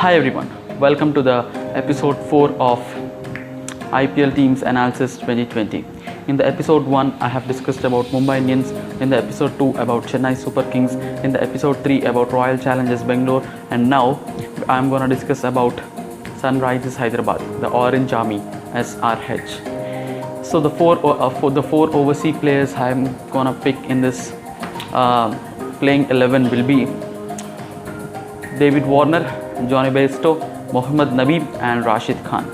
Hi everyone, welcome to the episode 4 of IPL Teams Analysis 2020. In the episode 1, I have discussed about Mumbai Indians, in the episode 2 about Chennai Super Kings, in the episode 3 about Royal Challengers Bangalore, and now I am going to discuss about Sunrisers Hyderabad, the Orange Army SRH. So the four overseas players I am going to pick in this playing 11 will be David Warner, Johnny Bairstow, Mohammad Nabi and Rashid Khan.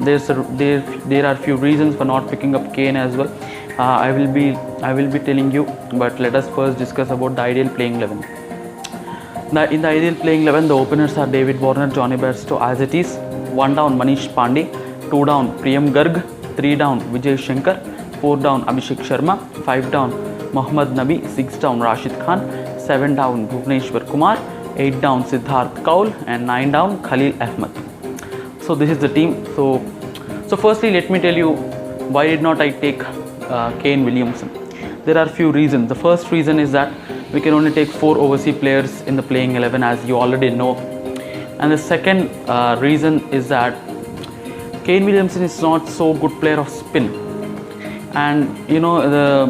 There are few reasons for not picking up Kane as well. I will be telling you, but let us first discuss about the ideal playing 11. In the ideal playing 11, the openers are David Warner, Johnny Bairstow as it is. 1 down Manish Pandey, 2 down Priyam Garg, 3 down Vijay Shankar, 4 down Abhishek Sharma, 5 down Mohammad Nabi, 6 down Rashid Khan, 7 down Bhuvneshwar Kumar, 8 down Siddharth Kaul and 9 down Khalil Ahmed. So this is the team. So firstly, let me tell you why did not I take Kane Williamson. There are few reasons. The first reason is that we can only take 4 overseas players in the playing 11, as you already know. And the second reason is that Kane Williamson is not so good player of spin. And you know,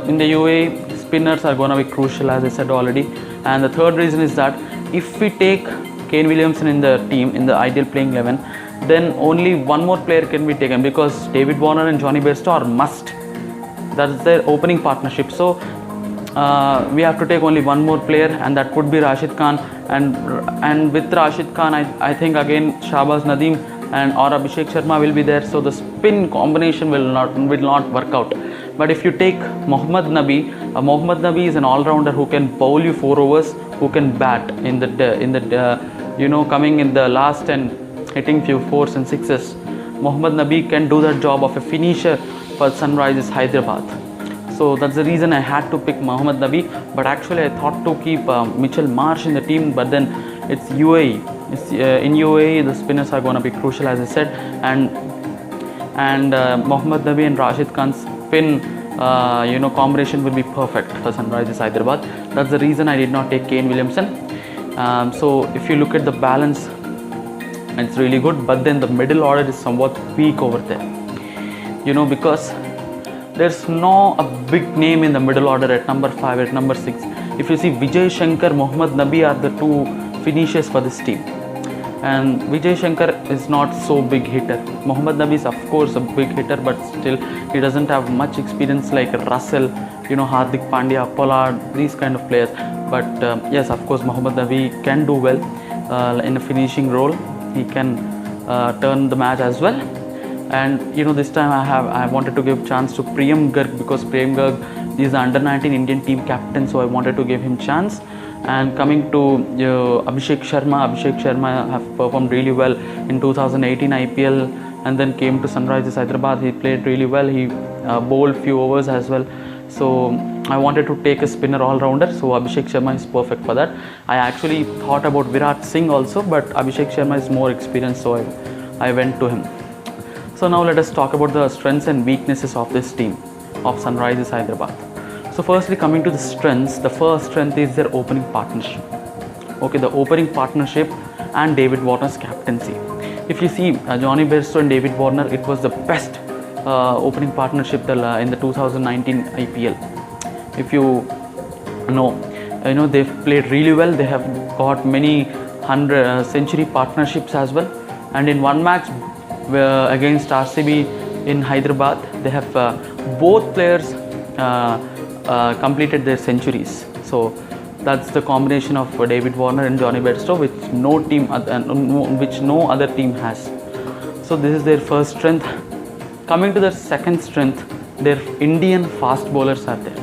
in the UAE, spinners are going to be crucial, as I said already. And the third reason is that if we take Kane Williamson in the team, in the ideal playing 11, then only one more player can be taken, because David Warner and Johnny Bairstow are must. That's their opening partnership. So we have to take only one more player, and that could be Rashid Khan. And with Rashid Khan, I think again Shahbaz Nadeem and or Abhishek Sharma will be there. So the spin combination will not work out. But if you take Mohammad Nabi is an all-rounder who can bowl you 4 overs, who can bat in the coming in the last and hitting few 4s and 6s. Mohammad Nabi can do that job of a finisher for Sunrisers Hyderabad. So that's the reason I had to pick Mohammad Nabi. But actually I thought to keep Mitchell Marsh in the team, but then it's UAE. In UAE the spinners are going to be crucial, as I said, and Mohammad Nabi and Rashid Khan's spin combination will be perfect for Sunrisers Hyderabad. That's the reason I did not take Kane Williamson. So if you look at the balance, it's really good, but then the middle order is somewhat weak over there. Because there's no a big name in the middle order at number 5, at number 6. If you see, Vijay Shankar, Mohammad Nabi are the 2 finishers for this team. And Vijay Shankar is not so big hitter. Mohammad Nabi is of course a big hitter, but still he doesn't have much experience like Russell, Hardik Pandya, Pollard, these kind of players. But yes, of course Mohammad Nabi can do well in a finishing role. He can turn the match as well. And this time I wanted to give chance to Priyam Garg, because Priyam Garg is the under-19 Indian team captain, so I wanted to give him chance. And coming to Abhishek Sharma have performed really well in 2018 IPL, and then came to Sunrisers Hyderabad. He played really well. He bowled few overs as well. So I wanted to take a spinner all-rounder, so Abhishek Sharma is perfect for that. I actually thought about Virat Singh also, but Abhishek Sharma is more experienced, so I went to him. So now let us talk about the strengths and weaknesses of this team of Sunrisers Hyderabad. So firstly, coming to the strengths, the first strength is their opening partnership. Okay, the opening partnership and David Warner's captaincy. If you see Johnny Bairstow and David Warner, it was the best opening partnership in the 2019 IPL. If you know, they've played really well. They have got many 100-century partnerships as well. And in one match against RCB in Hyderabad, they have both players completed their centuries. So that's the combination of David Warner and Johnny Bairstow, which no other team has. So this is their first strength. Coming to the second strength, their Indian fast bowlers are there.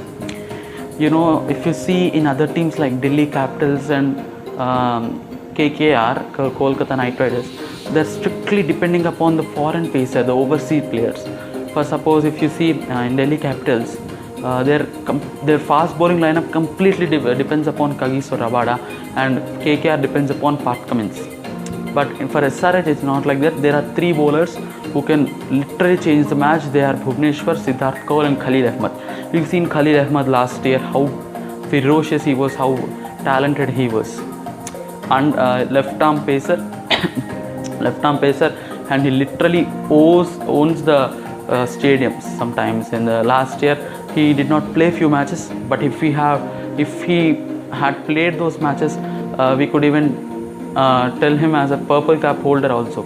If you see in other teams like Delhi Capitals and KKR, Kolkata Knight Riders, they're strictly depending upon the foreign pacer, the overseas players. For suppose if you see in Delhi Capitals, their fast bowling lineup completely depends upon Kagiso Rabada, and KKR depends upon Pat Cummins. But for SRH, it's not like that. There are 3 bowlers who can literally change the match. They are Bhuvneshwar, Siddharth Kaul and Khalil Ahmed. We've seen Khalil Ahmed last year, how ferocious he was, how talented he was. left arm pacer, left arm pacer, and he literally owns the stadiums. Sometimes in the last year he did not play few matches, but if he had played those matches, we could even tell him as a purple cap holder also.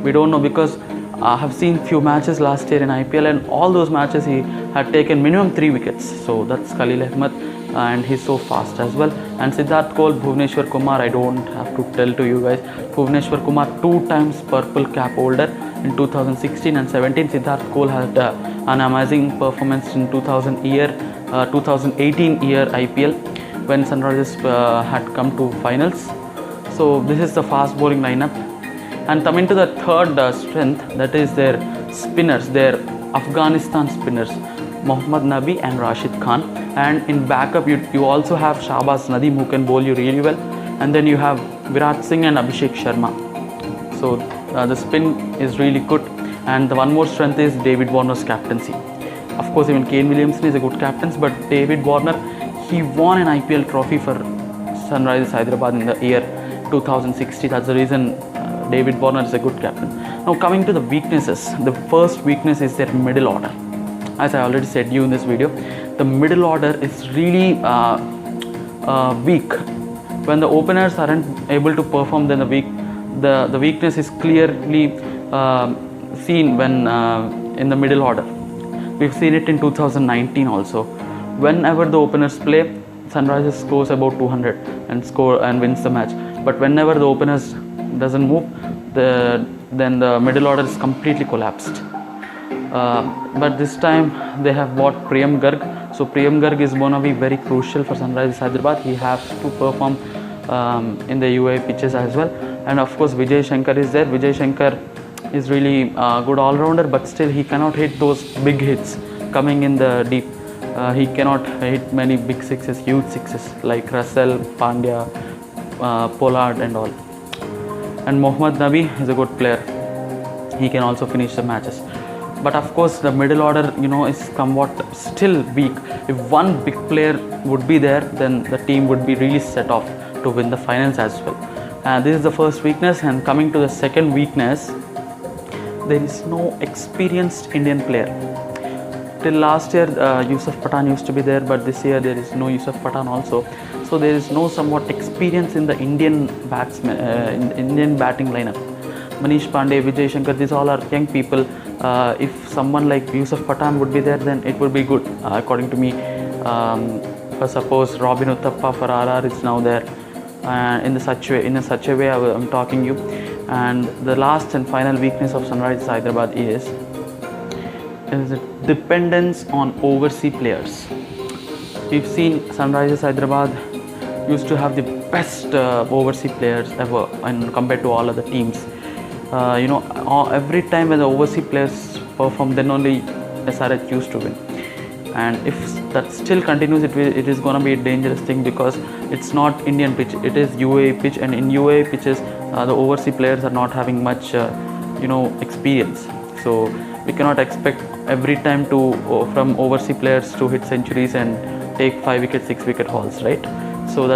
We don't know, because I have seen few matches last year in IPL, and all those matches he had taken minimum 3 wickets. So that's Khalil Ahmed, and he's so fast as well. And Siddharth Kaul, Bhuvneshwar Kumar, I don't have to tell to you guys. Bhuvneshwar Kumar 2 times purple cap holder in 2016 and 17. Siddharth Kaul had an amazing performance in 2018 year IPL when Sunrisers had come to finals. So this is the fast bowling lineup. And coming to the third strength, that is their spinners, their Afghanistan spinners, Mohammad Nabi and Rashid Khan. And in backup, you also have Shahbaz Nadeem, who can bowl you really well. And then you have Virat Singh and Abhishek Sharma. So the spin is really good. And the one more strength is David Warner's captaincy. Of course, even Kane Williamson is a good captain, but David Warner, he won an IPL trophy for Sunrisers Hyderabad in the year 2016. That's the reason David Warner is a good captain. Now coming to the weaknesses, the first weakness is their middle order. As I already said you in this video, the middle order is really weak. When the openers aren't able to perform, then the weakness is clearly seen when in the middle order. We've seen it in 2019 also. Whenever the openers play, Sunrisers scores about 200 and wins the match. But whenever the openers doesn't move, then the middle order is completely collapsed. But this time they have bought Priyam Garg. So Priyam Garg is going to be very crucial for Sunrisers Hyderabad. He has to perform in the UAE pitches as well. And of course Vijay Shankar is there. Vijay Shankar is really a good all-rounder, but still he cannot hit those big hits coming in the deep. He cannot hit many big sixes, huge sixes like Russell, Pandya, Pollard and all. And Mohammad Nabi is a good player. He can also finish the matches. But of course the middle order, is somewhat still weak. If one big player would be there, then the team would be really set off to win the finals as well. This is the first weakness. And coming to the second weakness, there is no experienced Indian player. Till last year Yusuf Pathan used to be there, but this year there is no Yusuf Pathan also. So there is no somewhat experience in the Indian batsmen, Indian batting lineup. Manish Pandey, Vijay Shankar, these all are young people. If someone like Yusuf Pathan would be there, then it would be good, according to me. For suppose Robin Uthappa for RR is now there, in such a way I'm talking you. And the last and final weakness of Sunrisers Hyderabad is dependence on overseas players. We've seen Sunrisers Hyderabad used to have the best overseas players ever, and compared to all other teams. Every time when the overseas players perform, then only SRH used to win. And if that still continues, it is going to be a dangerous thing, because it's not Indian pitch, it is UAE pitch, and in UAE pitches the overseas players are not having much experience. So we cannot expect every time from overseas players to hit centuries and take 5 wicket, 6 wicket hauls, right? So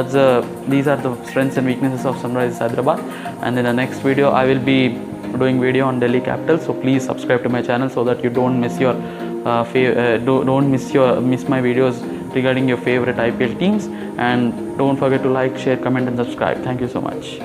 these are the strengths and weaknesses of Sunrisers Hyderabad. And in the next video I will be doing video on Delhi Capitals. So please subscribe to my channel so that you don't miss your miss my videos regarding your favorite IPL teams. And don't forget to like, share, comment and subscribe. Thank you so much.